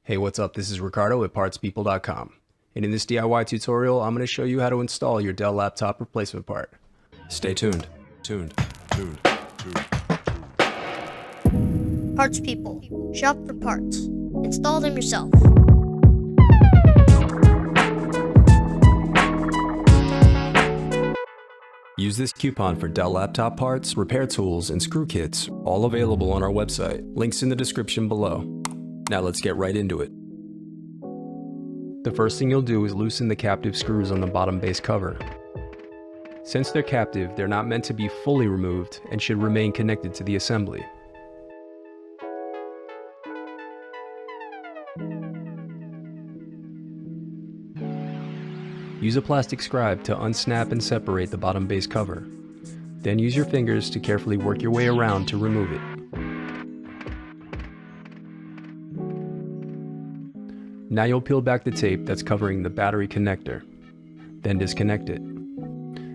Hey, what's up? This is Ricardo at partspeople.com. And in this DIY tutorial, I'm going to show you how to install your Dell laptop replacement part. Stay tuned. Parts People. Shop for parts. Install them yourself. Use this coupon for Dell laptop parts, repair tools, and screw kits, all available on our website. Links in the description below. Now let's get right into it. The first thing you'll do is loosen the captive screws on the bottom base cover. Since they're captive, they're not meant to be fully removed and should remain connected to the assembly. Use a plastic scribe to unsnap and separate the bottom base cover. Then use your fingers to carefully work your way around to remove it. Now you'll peel back the tape that's covering the battery connector. Then disconnect it.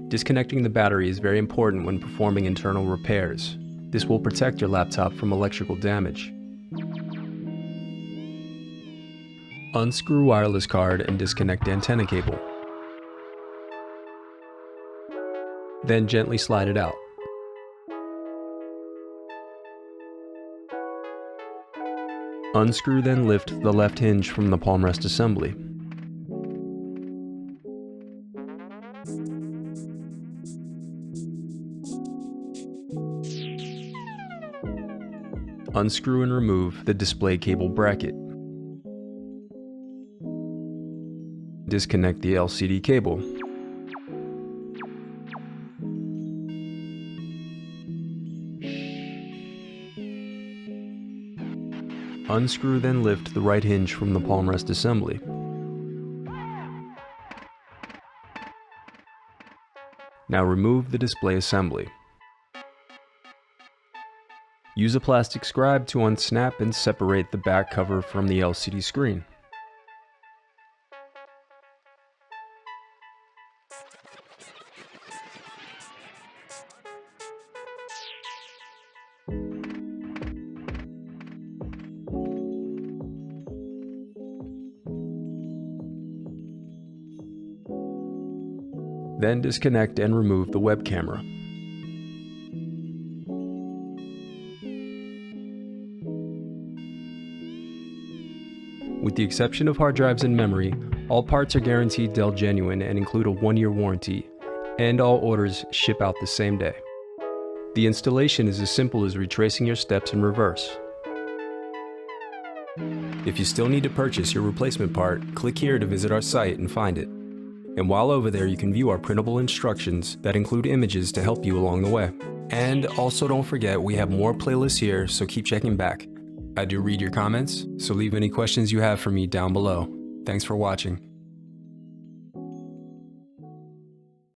Disconnecting the battery is very important when performing internal repairs. This will protect your laptop from electrical damage. Unscrew wireless card and disconnect antenna cable. Then gently slide it out. Unscrew, then lift the left hinge from the palm rest assembly. Unscrew and remove the display cable bracket. Disconnect the LCD cable. Unscrew, then lift the right hinge from the palm rest assembly. Now remove the display assembly. Use a plastic scribe to unsnap and separate the back cover from the LCD screen. Then disconnect and remove the web camera. With the exception of hard drives and memory, all parts are guaranteed Dell Genuine and include a 1-year warranty, and all orders ship out the same day. The installation is as simple as retracing your steps in reverse. If you still need to purchase your replacement part, click here to visit our site and find it. And while over there, you can view our printable instructions that include images to help you along the way. And also don't forget, we have more playlists here, so keep checking back. I do read your comments, so leave any questions you have for me down below. Thanks for watching.